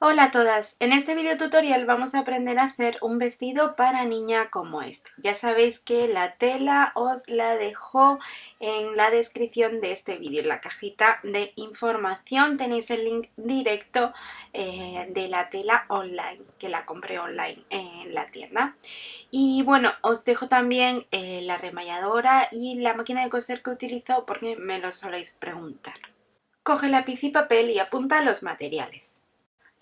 Hola a todas, en este video tutorial vamos a aprender a hacer un vestido para niña como este. Ya sabéis que la tela os la dejo en la descripción de este vídeo, en la cajita de información tenéis el link directo de la tela online, que la compré online en la tienda. Y bueno, os dejo también la remalladora y la máquina de coser que utilizo porque me lo soléis preguntar. Coge lápiz y papel y apunta los materiales.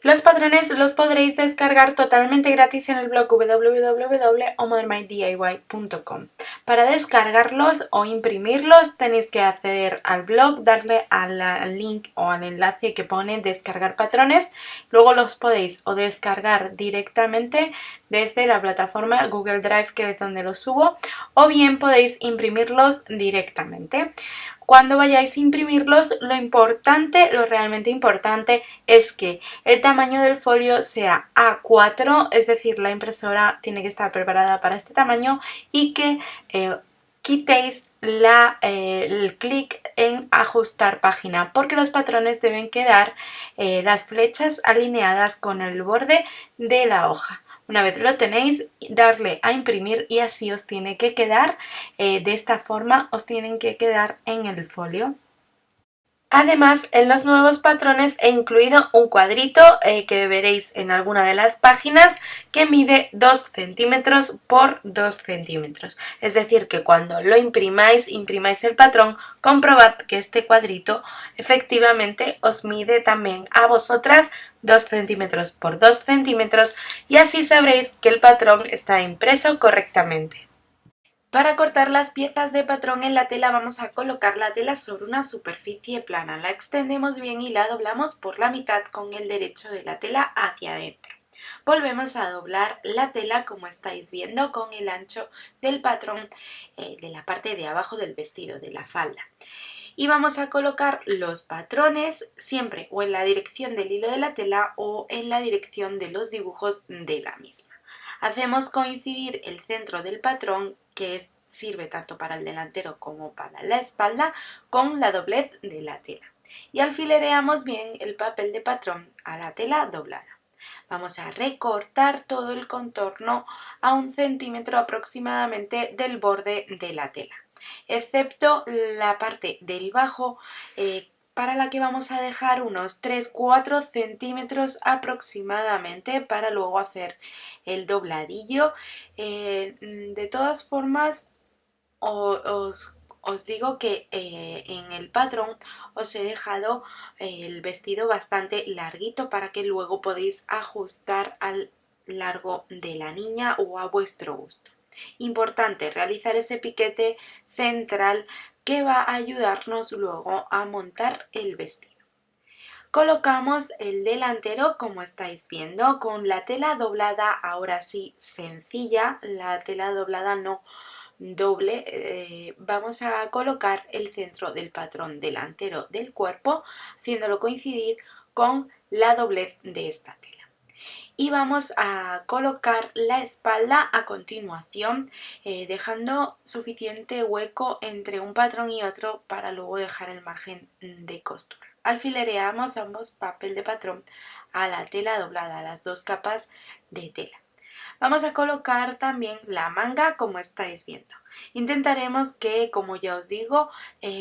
Los patrones los podréis descargar totalmente gratis en el blog www.omodernmydiy.com. Para descargarlos o imprimirlos tenéis que acceder al blog, darle al link o al enlace que pone descargar patrones, luego los podéis o descargar directamente desde la plataforma Google Drive, que es donde los subo, o bien podéis imprimirlos directamente. Cuando vayáis a imprimirlos, lo realmente importante es que el tamaño del folio sea A4, es decir, la impresora tiene que estar preparada para este tamaño, y que quitéis el clic en ajustar página, porque los patrones deben quedar las flechas alineadas con el borde de la hoja. Una vez lo tenéis, darle a imprimir y así os tiene que quedar, de esta forma os tienen que quedar en el folio. Además, en los nuevos patrones he incluido un cuadrito que veréis en alguna de las páginas, que mide 2 centímetros por 2 centímetros. Es decir, que cuando lo imprimáis el patrón, comprobad que este cuadrito efectivamente os mide también a vosotras 2 centímetros por 2 centímetros, y así sabréis que el patrón está impreso correctamente. Para cortar las piezas de patrón en la tela, vamos a colocar la tela sobre una superficie plana. La extendemos bien y la doblamos por la mitad con el derecho de la tela hacia adentro. Volvemos a doblar la tela, como estáis viendo, con el ancho del patrón de la parte de abajo del vestido, de la falda. Y vamos a colocar los patrones siempre o en la dirección del hilo de la tela o en la dirección de los dibujos de la misma. Hacemos coincidir el centro del patrón, que sirve tanto para el delantero como para la espalda, con la doblez de la tela. Y alfilereamos bien el papel de patrón a la tela doblada. Vamos a recortar todo el contorno a 1 centímetro aproximadamente del borde de la tela, excepto la parte del bajo, para la que vamos a dejar unos 3-4 centímetros aproximadamente para luego hacer el dobladillo. De todas formas, os digo que en el patrón os he dejado el vestido bastante larguito para que luego podéis ajustar al largo de la niña o a vuestro gusto. Importante realizar ese piquete central que va a ayudarnos luego a montar el vestido. Colocamos el delantero, como estáis viendo, con la tela doblada, ahora sí sencilla, la tela doblada no doble. Vamos a colocar el centro del patrón delantero del cuerpo, haciéndolo coincidir con la doblez de esta tela. Y vamos a colocar la espalda a continuación, dejando suficiente hueco entre un patrón y otro para luego dejar el margen de costura. Alfilereamos ambos papel de patrón a la tela doblada, a las dos capas de tela. Vamos a colocar también la manga, como estáis viendo. Intentaremos que, como ya os digo,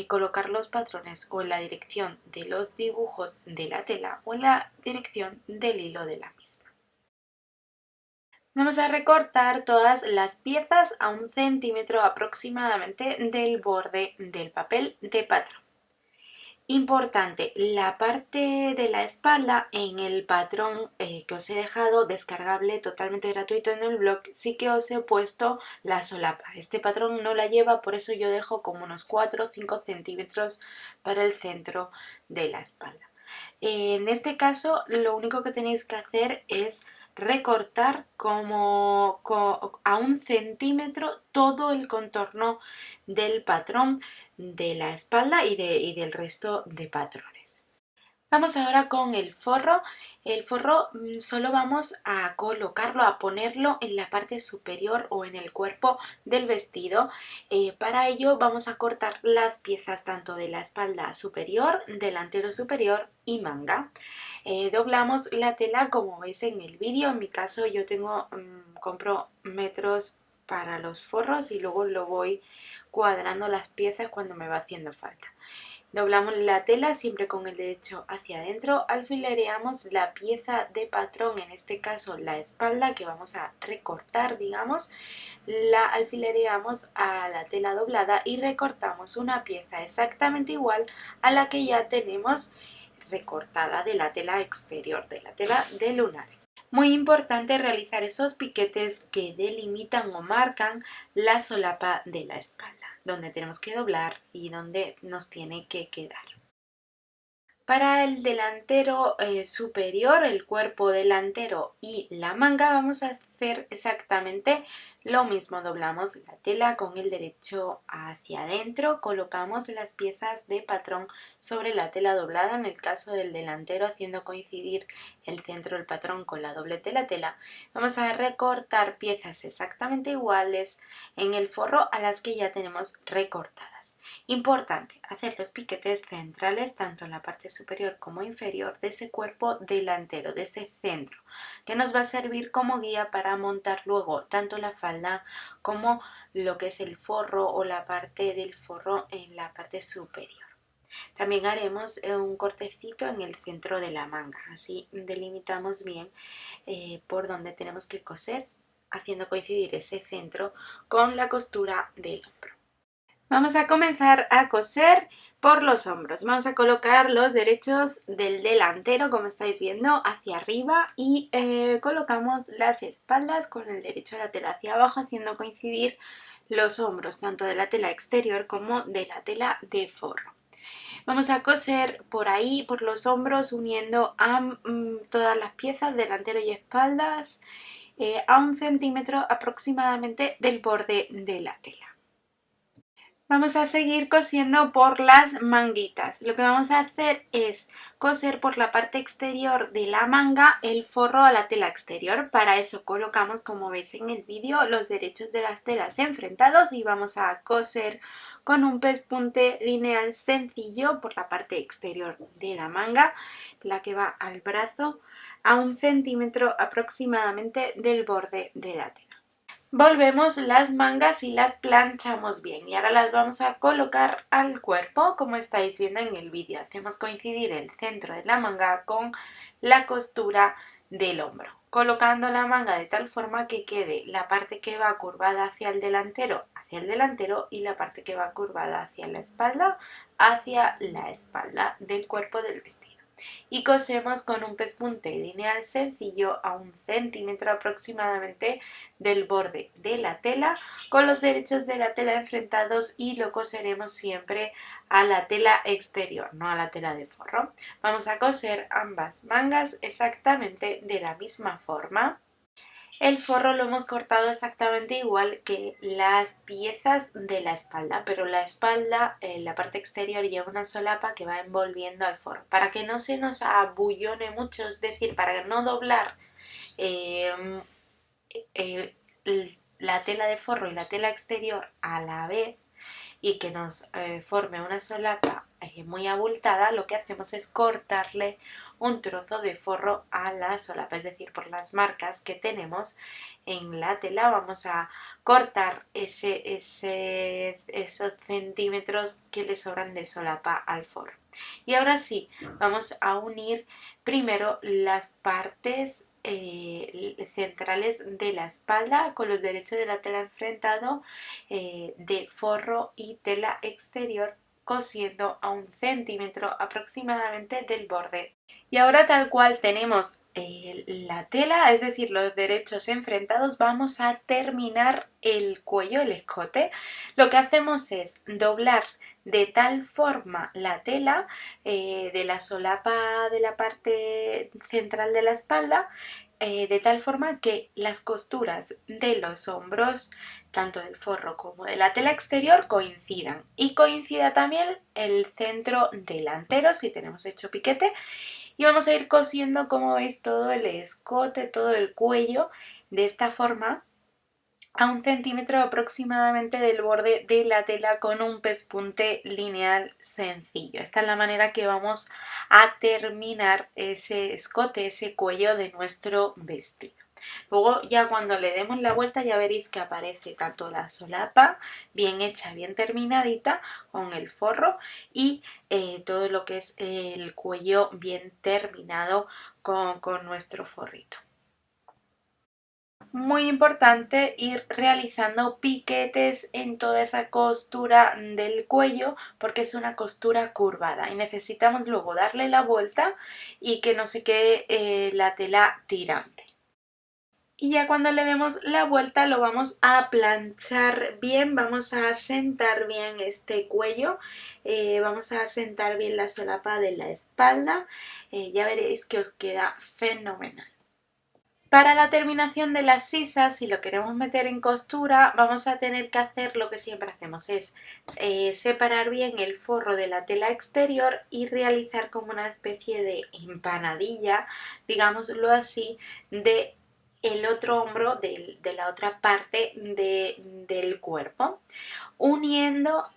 colocar los patrones o en la dirección de los dibujos de la tela o en la dirección del hilo de la misma. Vamos a recortar todas las piezas a 1 centímetro aproximadamente del borde del papel de patrón. Importante, la parte de la espalda en el patrón que os he dejado descargable totalmente gratuito en el blog, sí que os he puesto la solapa. Este patrón no la lleva, por eso yo dejo como unos 4 o 5 centímetros para el centro de la espalda. En este caso, lo único que tenéis que hacer es recortar a 1 centímetro todo el contorno del patrón de la espalda y del resto de patrones. Vamos ahora con el forro. El forro solo vamos a colocarlo, a ponerlo en la parte superior o en el cuerpo del vestido. Para ello vamos a cortar las piezas tanto de la espalda superior, delantero superior y manga. Doblamos la tela como veis en el vídeo. En mi caso yo compro metros para los forros y luego lo voy cuadrando las piezas cuando me va haciendo falta. Doblamos la tela siempre con el derecho hacia adentro, alfilereamos la pieza de patrón, en este caso la espalda que vamos a recortar, digamos, la alfilereamos a la tela doblada y recortamos una pieza exactamente igual a la que ya tenemos recortada de la tela exterior, de la tela de lunares. Muy importante realizar esos piquetes que delimitan o marcan la solapa de la espalda, donde tenemos que doblar y donde nos tiene que quedar. Para el delantero superior, el cuerpo delantero y la manga vamos a hacer exactamente lo mismo. Doblamos la tela con el derecho hacia adentro, colocamos las piezas de patrón sobre la tela doblada, en el caso del delantero haciendo coincidir el centro del patrón con la doblez de la tela. Vamos a recortar piezas exactamente iguales en el forro a las que ya tenemos recortadas. Importante, hacer los piquetes centrales tanto en la parte superior como inferior de ese cuerpo delantero, de ese centro, que nos va a servir como guía para montar luego tanto la falda como lo que es el forro o la parte del forro en la parte superior. También haremos un cortecito en el centro de la manga, así delimitamos bien por donde tenemos que coser, haciendo coincidir ese centro con la costura del hombro. Vamos a comenzar a coser por los hombros. Vamos a colocar los derechos del delantero, como estáis viendo, hacia arriba y colocamos las espaldas con el derecho de la tela hacia abajo, haciendo coincidir los hombros, tanto de la tela exterior como de la tela de forro. Vamos a coser por ahí, por los hombros, uniendo a todas las piezas, delantero y espaldas, a 1 centímetro aproximadamente del borde de la tela. Vamos a seguir cosiendo por las manguitas. Lo que vamos a hacer es coser por la parte exterior de la manga el forro a la tela exterior. Para eso colocamos, como veis en el vídeo, los derechos de las telas enfrentados y vamos a coser con un pespunte lineal sencillo por la parte exterior de la manga, la que va al brazo, a 1 centímetro aproximadamente del borde de la tela. Volvemos las mangas y las planchamos bien y ahora las vamos a colocar al cuerpo como estáis viendo en el vídeo. Hacemos coincidir el centro de la manga con la costura del hombro, colocando la manga de tal forma que quede la parte que va curvada hacia el delantero y la parte que va curvada hacia la espalda del cuerpo del vestido. Y cosemos con un pespunte lineal sencillo a 1 centímetro aproximadamente del borde de la tela, con los derechos de la tela enfrentados, y lo coseremos siempre a la tela exterior, no a la tela de forro. Vamos a coser ambas mangas exactamente de la misma forma. El forro lo hemos cortado exactamente igual que las piezas de la espalda, pero la espalda, en la parte exterior, lleva una solapa que va envolviendo al forro. Para que no se nos abullone mucho, es decir, para no doblar eh, eh, la tela de forro y la tela exterior a la vez y que nos forme una solapa muy abultada, lo que hacemos es cortarle un trozo de forro a la solapa, es decir, por las marcas que tenemos en la tela vamos a cortar esos centímetros que le sobran de solapa al forro. Y ahora sí, vamos a unir primero las partes centrales de la espalda con los derechos de la tela enfrentado de forro y tela exterior, cosiendo a 1 centímetro aproximadamente del borde. Y ahora, tal cual tenemos la tela, es decir, los derechos enfrentados, vamos a terminar el cuello, el escote. Lo que hacemos es doblar de tal forma la tela de la solapa de la parte central de la espalda de tal forma que las costuras de los hombros, tanto del forro como de la tela exterior, coincidan y coincida también el centro delantero si tenemos hecho piquete, y vamos a ir cosiendo, como veis, todo el escote, todo el cuello de esta forma a 1 centímetro aproximadamente del borde de la tela con un pespunte lineal sencillo. Esta es la manera que vamos a terminar ese escote, ese cuello de nuestro vestido. Luego ya cuando le demos la vuelta ya veréis que aparece tanto la solapa bien hecha, bien terminadita con el forro y todo lo que es el cuello bien terminado con nuestro forrito. Muy importante ir realizando piquetes en toda esa costura del cuello porque es una costura curvada y necesitamos luego darle la vuelta y que no se quede la tela tirante. Y ya cuando le demos la vuelta lo vamos a planchar bien, vamos a asentar bien este cuello, vamos a asentar bien la solapa de la espalda, ya veréis que os queda fenomenal. Para la terminación de las sisas, si lo queremos meter en costura, vamos a tener que hacer lo que siempre hacemos, es separar bien el forro de la tela exterior y realizar como una especie de empanadilla, digámoslo así, de el otro hombro de la otra parte del cuerpo, uniendo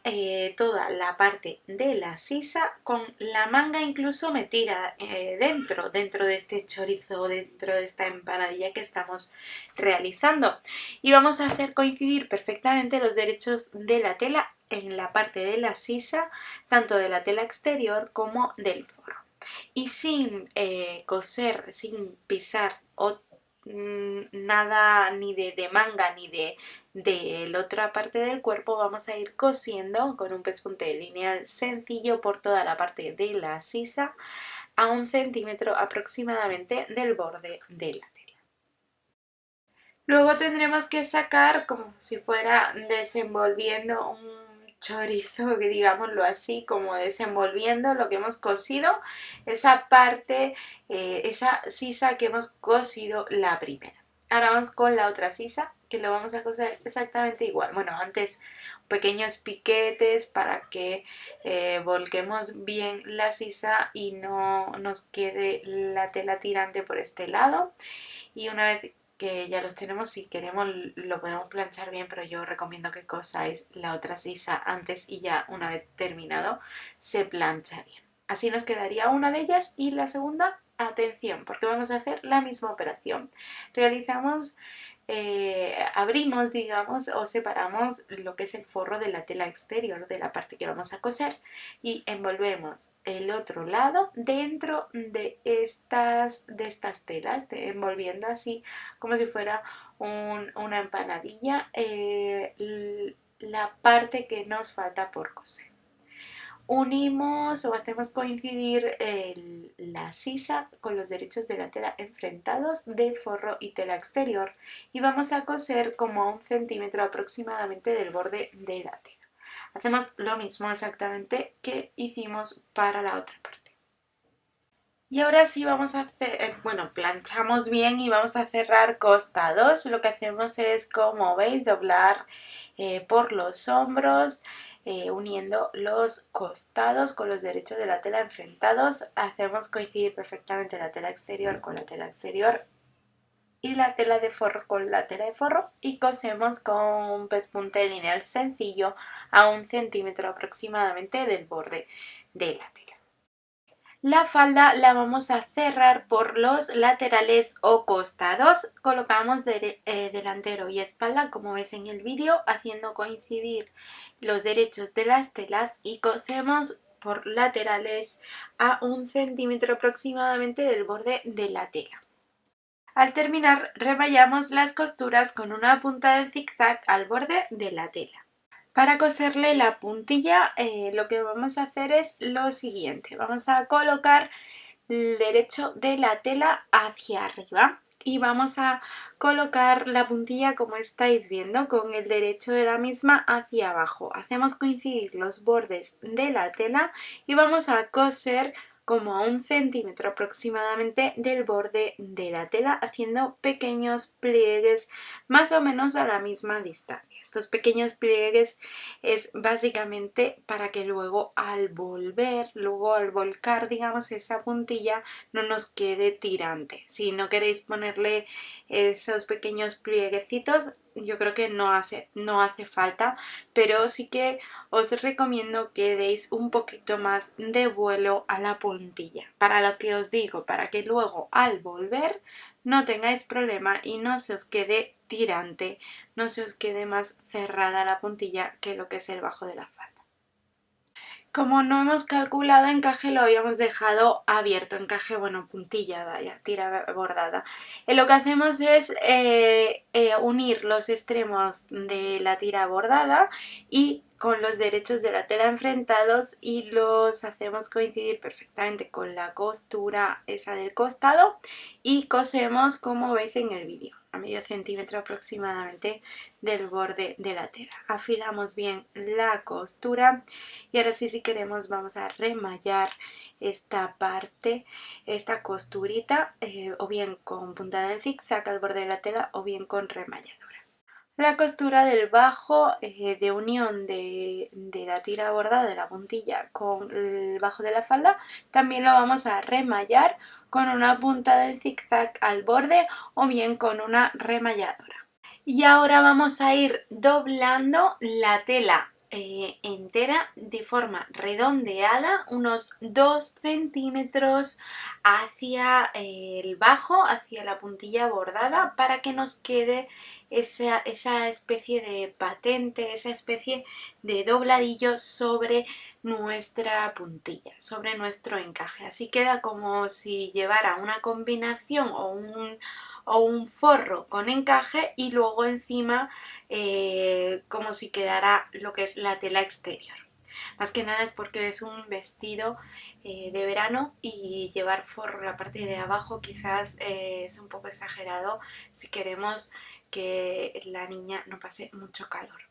toda la parte de la sisa con la manga incluso metida dentro de este chorizo, dentro de esta empanadilla que estamos realizando. Y vamos a hacer coincidir perfectamente los derechos de la tela en la parte de la sisa, tanto de la tela exterior como del forro. Y sin coser, sin pisar nada ni de manga ni de la otra parte del cuerpo, vamos a ir cosiendo con un pespunte lineal sencillo por toda la parte de la sisa a 1 centímetro aproximadamente del borde de la tela. Luego tendremos que sacar como si fuera desenvolviendo un chorizo, que digámoslo así, como desenvolviendo lo que hemos cosido, esa parte, esa sisa que hemos cosido la primera. Ahora vamos con la otra sisa, que lo vamos a coser exactamente igual. Bueno, antes pequeños piquetes para que volquemos bien la sisa y no nos quede la tela tirante por este lado. Y una vez que ya los tenemos, si queremos lo podemos planchar bien, pero yo recomiendo que cosáis la otra sisa antes y ya una vez terminado se plancha bien. Así nos quedaría una de ellas y la segunda, atención, porque vamos a hacer la misma operación. Realizamos, abrimos, digamos, o separamos lo que es el forro de la tela exterior de la parte que vamos a coser y envolvemos el otro lado dentro de estas telas, envolviendo así como si fuera una empanadilla la parte que nos falta por coser. Unimos o hacemos coincidir la sisa con los derechos de la tela enfrentados de forro y tela exterior y vamos a coser como a 1 centímetro aproximadamente del borde de la tela. Hacemos lo mismo exactamente que hicimos para la otra parte. Y ahora sí vamos a hacer, planchamos bien y vamos a cerrar costados. Lo que hacemos es, como veis, doblar por los hombros, uniendo los costados con los derechos de la tela enfrentados. Hacemos coincidir perfectamente la tela exterior con la tela exterior y la tela de forro con la tela de forro y cosemos con un pespunte lineal sencillo a 1 centímetro aproximadamente del borde de la tela. La falda la vamos a cerrar por los laterales o costados. Colocamos delantero y espalda, como ves en el vídeo, haciendo coincidir los derechos de las telas y cosemos por laterales a 1 centímetro aproximadamente del borde de la tela. Al terminar, remallamos las costuras con una punta de zigzag al borde de la tela. Para coserle la puntilla lo que vamos a hacer es lo siguiente. Vamos a colocar el derecho de la tela hacia arriba y vamos a colocar la puntilla, como estáis viendo, con el derecho de la misma hacia abajo. Hacemos coincidir los bordes de la tela y vamos a coser como a 1 centímetro aproximadamente del borde de la tela, haciendo pequeños pliegues más o menos a la misma distancia. Estos pequeños pliegues es básicamente para que luego al volcar, digamos, esa puntilla no nos quede tirante. Si no queréis ponerle esos pequeños plieguecitos, yo creo que no hace falta, pero sí que os recomiendo que deis un poquito más de vuelo a la puntilla. Para lo que os digo, para que luego al volver no tengáis problema y no se os quede tirante, no se os quede más cerrada la puntilla que lo que es el bajo de la falda. Como no hemos calculado encaje, lo habíamos dejado abierto, encaje, bueno, puntilla, vaya, tira bordada. Lo que hacemos es unir los extremos de la tira bordada y con los derechos de la tela enfrentados y los hacemos coincidir perfectamente con la costura esa del costado y cosemos como veis en el vídeo, a medio centímetro aproximadamente del borde de la tela. Afilamos bien la costura y ahora sí, si queremos, vamos a remallar esta parte, esta costurita, o bien con puntada en zigzag al borde de la tela o bien con remalladura. La costura del bajo de unión de la tira bordada de la puntilla con el bajo de la falda también lo vamos a remallar con una puntada en zigzag al borde o bien con una remalladora. Y ahora vamos a ir doblando la tela entera de forma redondeada, unos 2 centímetros hacia el bajo, hacia la puntilla bordada, para que nos quede esa especie de patente, esa especie de dobladillo sobre nuestra puntilla, sobre nuestro encaje. Así queda como si llevara una combinación o un forro con encaje y luego encima como si quedara lo que es la tela exterior. Más que nada es porque es un vestido de verano y llevar forro en la parte de abajo quizás es un poco exagerado si queremos que la niña no pase mucho calor.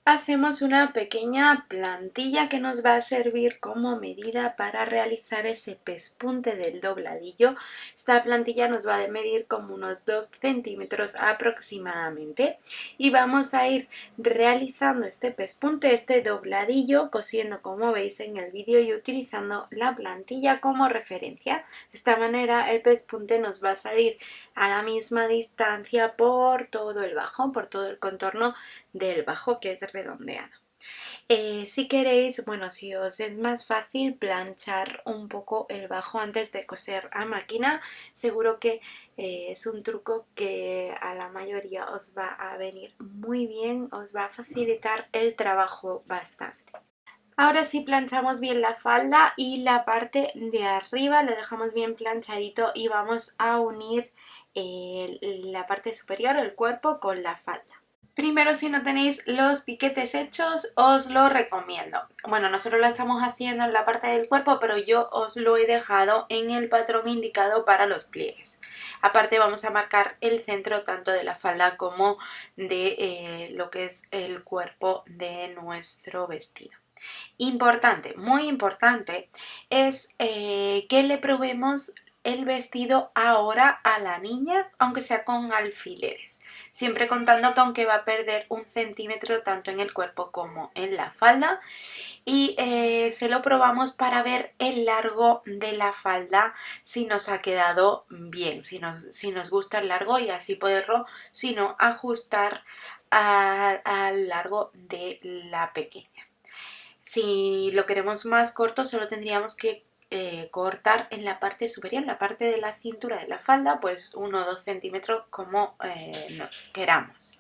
Hacemos una pequeña plantilla que nos va a servir como medida para realizar ese pespunte del dobladillo. Esta plantilla nos va a medir como unos 2 centímetros aproximadamente y vamos a ir realizando este pespunte, este dobladillo, cosiendo como veis en el vídeo y utilizando la plantilla como referencia. De esta manera el pespunte nos va a salir a la misma distancia por todo el bajo, por todo el contorno del bajo, que es redondeado. Si queréis, bueno, si os es más fácil planchar un poco el bajo antes de coser a máquina, seguro que es un truco que a la mayoría os va a venir muy bien, os va a facilitar el trabajo bastante. Ahora sí planchamos bien la falda y la parte de arriba lo dejamos bien planchadito y vamos a unir la parte superior, el cuerpo, con la falda. Primero, si no tenéis los piquetes hechos, os lo recomiendo. Bueno, nosotros lo estamos haciendo en la parte del cuerpo, pero yo os lo he dejado en el patrón indicado para los pliegues. Aparte vamos a marcar el centro tanto de la falda como de lo que es el cuerpo de nuestro vestido. Importante, muy importante, es que le probemos el vestido ahora a la niña, aunque sea con alfileres. Siempre contando que aunque va a perder 1 centímetro tanto en el cuerpo como en la falda. Y se lo probamos para ver el largo de la falda, si nos ha quedado bien, si nos gusta el largo y así poderlo, si no, ajustar al largo de la pequeña. Si lo queremos más corto, solo tendríamos que cortar en la parte superior, en la parte de la cintura de la falda, pues 1 o 2 centímetros como queramos.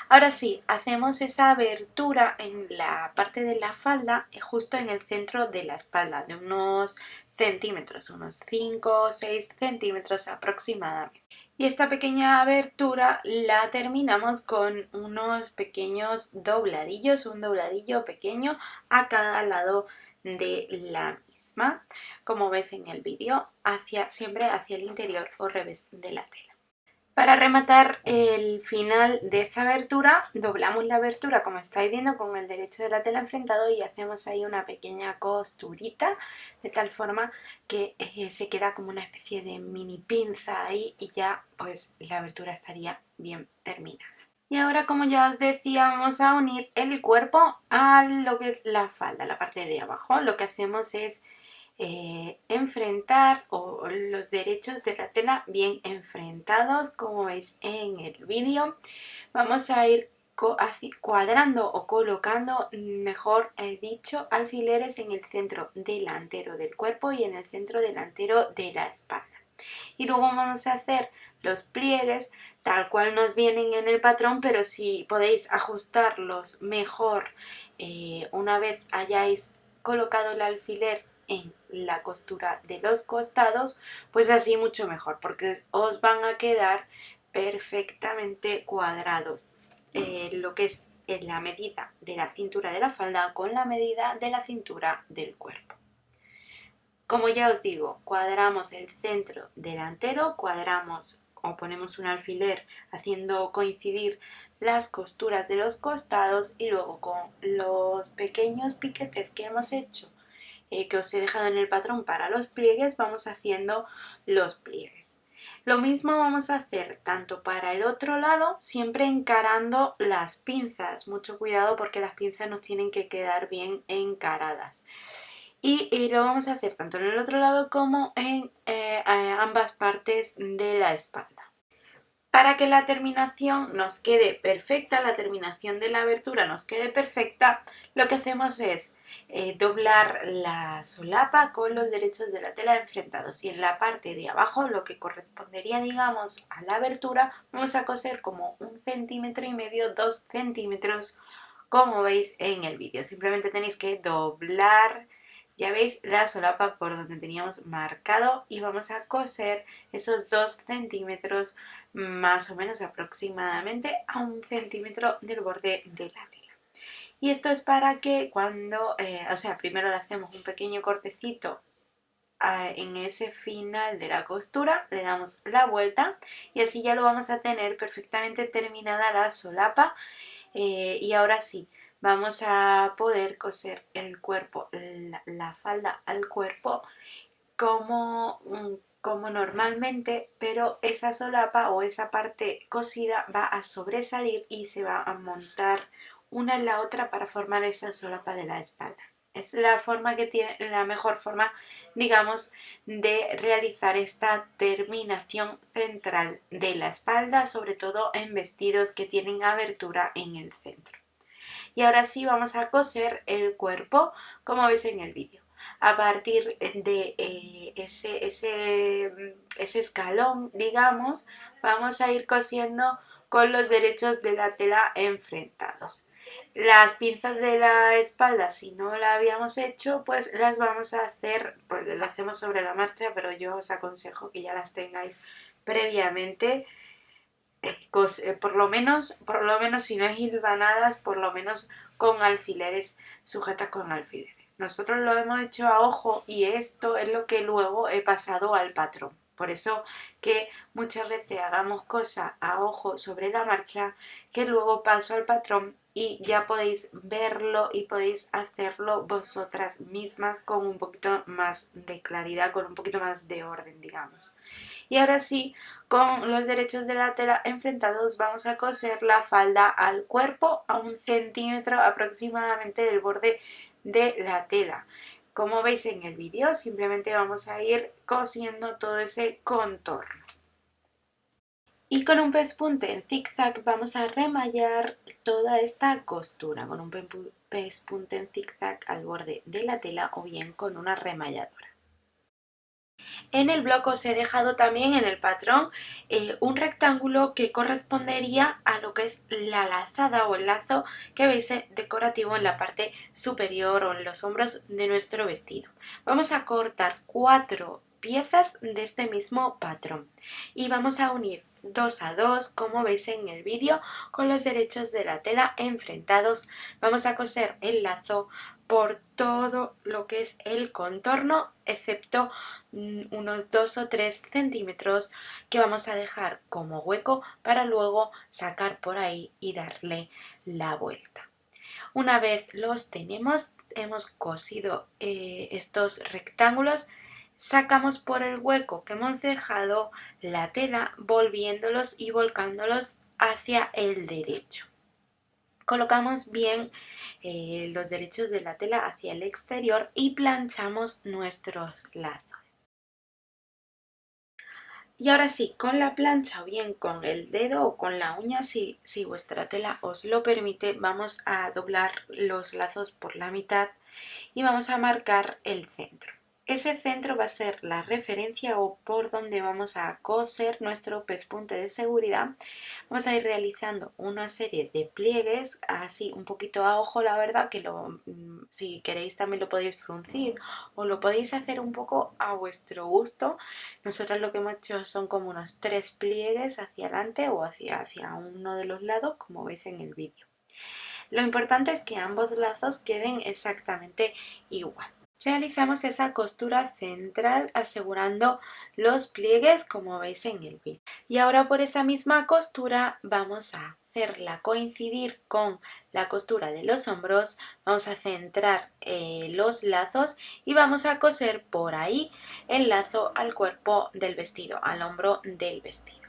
Ahora sí, hacemos esa abertura en la parte de la falda, justo en el centro de la espalda, de unos centímetros, unos 5 o 6 centímetros aproximadamente. Y esta pequeña abertura la terminamos con unos pequeños dobladillos, un dobladillo pequeño a cada lado de la misma, como ves en el vídeo, siempre hacia el interior o revés de la tela. Para rematar el final de esa abertura, doblamos la abertura como estáis viendo con el derecho de la tela enfrentado y hacemos ahí una pequeña costurita de tal forma que se queda como una especie de mini pinza ahí y ya pues la abertura estaría bien terminada. Y ahora, como ya os decía, vamos a unir el cuerpo a lo que es la falda, la parte de abajo. Lo que hacemos es enfrentar los derechos de la tela bien enfrentados, como veis en el vídeo. Vamos a ir cuadrando o colocando, mejor dicho, alfileres en el centro delantero del cuerpo y en el centro delantero de la espalda. Y luego vamos a hacer los pliegues tal cual nos vienen en el patrón, pero si podéis ajustarlos mejor una vez hayáis colocado el alfiler en la costura de los costados, pues así mucho mejor, porque os van a quedar perfectamente cuadrados lo que es la medida de la cintura de la falda con la medida de la cintura del cuerpo. Como ya os digo, cuadramos el centro delantero, cuadramos o ponemos un alfiler haciendo coincidir las costuras de los costados y luego con los pequeños piquetes que hemos hecho, que os he dejado en el patrón para los pliegues, vamos haciendo los pliegues. Lo mismo vamos a hacer tanto para el otro lado, siempre encarando las pinzas. Mucho cuidado porque las pinzas nos tienen que quedar bien encaradas. Y lo vamos a hacer tanto en el otro lado como en ambas partes de la espalda. Para que la terminación nos quede perfecta, la terminación de la abertura nos quede perfecta, lo que hacemos es doblar la solapa con los derechos de la tela enfrentados y en la parte de abajo, lo que correspondería, digamos, a la abertura, vamos a coser como 1,5 centímetros, 2 centímetros, como veis en el vídeo. Simplemente tenéis que doblar, ya veis, la solapa por donde teníamos marcado y vamos a coser esos 2 centímetros más o menos aproximadamente a 1 centímetro del borde de la tela. Y esto es para que cuando, primero le hacemos un pequeño cortecito en ese final de la costura, le damos la vuelta y así ya lo vamos a tener perfectamente terminada la solapa. Y ahora sí, vamos a poder coser el cuerpo, la falda al cuerpo como normalmente, pero esa solapa o esa parte cosida va a sobresalir y se va a montar una en la otra para formar esa solapa de la espalda. Es la forma que tiene, la mejor forma, digamos, de realizar esta terminación central de la espalda, sobre todo en vestidos que tienen abertura en el centro. Y ahora sí vamos a coser el cuerpo, como veis en el vídeo. A partir de ese escalón, digamos, vamos a ir cosiendo con los derechos de la tela enfrentados. Las pinzas de la espalda, si no la habíamos hecho, pues las vamos a hacer, pues las hacemos sobre la marcha, pero yo os aconsejo que ya las tengáis previamente, por lo menos si no es hilvanadas, por lo menos con alfileres, sujetas con alfileres. Nosotros lo hemos hecho a ojo y esto es lo que luego he pasado al patrón. Por eso que muchas veces hagamos cosas a ojo sobre la marcha que luego paso al patrón y ya podéis verlo y podéis hacerlo vosotras mismas con un poquito más de claridad, con un poquito más de orden, digamos. Y ahora sí, con los derechos de la tela enfrentados vamos a coser la falda al cuerpo a 1 centímetro aproximadamente del borde de la tela. Como veis en el vídeo, simplemente vamos a ir cosiendo todo ese contorno. Y con un pespunte en zigzag vamos a remallar toda esta costura con un pespunte en zigzag al borde de la tela o bien con una remalladora. En el blog os he dejado también en el patrón un rectángulo que correspondería a lo que es la lazada o el lazo que veis decorativo en la parte superior o en los hombros de nuestro vestido. Vamos a cortar 4 piezas de este mismo patrón y vamos a unir 2 a 2, como veis en el vídeo, con los derechos de la tela enfrentados. Vamos a coser el lazo por todo lo que es el contorno, excepto unos 2 o 3 centímetros que vamos a dejar como hueco para luego sacar por ahí y darle la vuelta. Una vez los tenemos, hemos cosido estos rectángulos, sacamos por el hueco que hemos dejado la tela volviéndolos y volcándolos hacia el derecho. Colocamos bien los derechos de la tela hacia el exterior y planchamos nuestros lazos. Y ahora sí, con la plancha o bien con el dedo o con la uña, si vuestra tela os lo permite, vamos a doblar los lazos por la mitad y vamos a marcar el centro. Ese centro va a ser la referencia o por donde vamos a coser nuestro pespunte de seguridad. Vamos a ir realizando una serie de pliegues, así un poquito a ojo, la verdad, que si queréis también lo podéis fruncir o lo podéis hacer un poco a vuestro gusto. Nosotros lo que hemos hecho son como unos 3 pliegues hacia adelante o hacia uno de los lados, como veis en el vídeo. Lo importante es que ambos lazos queden exactamente igual. Realizamos esa costura central asegurando los pliegues como veis en el vídeo. Y ahora por esa misma costura vamos a hacerla coincidir con la costura de los hombros, vamos a centrar los lazos y vamos a coser por ahí el lazo al cuerpo del vestido, al hombro del vestido.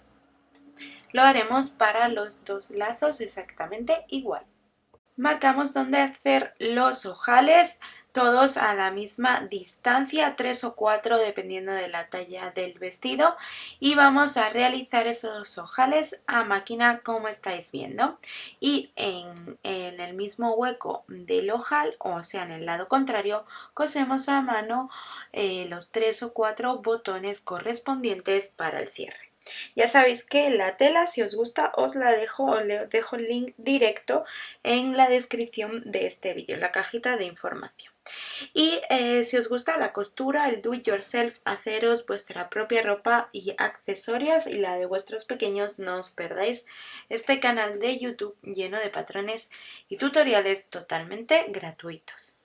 Lo haremos para los dos lazos exactamente igual. Marcamos dónde hacer los ojales, todos a la misma distancia, 3 o 4 dependiendo de la talla del vestido, y vamos a realizar esos ojales a máquina como estáis viendo, y en el mismo hueco del ojal, o sea en el lado contrario, cosemos a mano los 3 o 4 botones correspondientes para el cierre. Ya sabéis que la tela, si os gusta, os dejo el link directo en la descripción de este vídeo, en la cajita de información. Y si os gusta la costura, el do it yourself, haceros vuestra propia ropa y accesorios y la de vuestros pequeños, no os perdáis este canal de YouTube lleno de patrones y tutoriales totalmente gratuitos.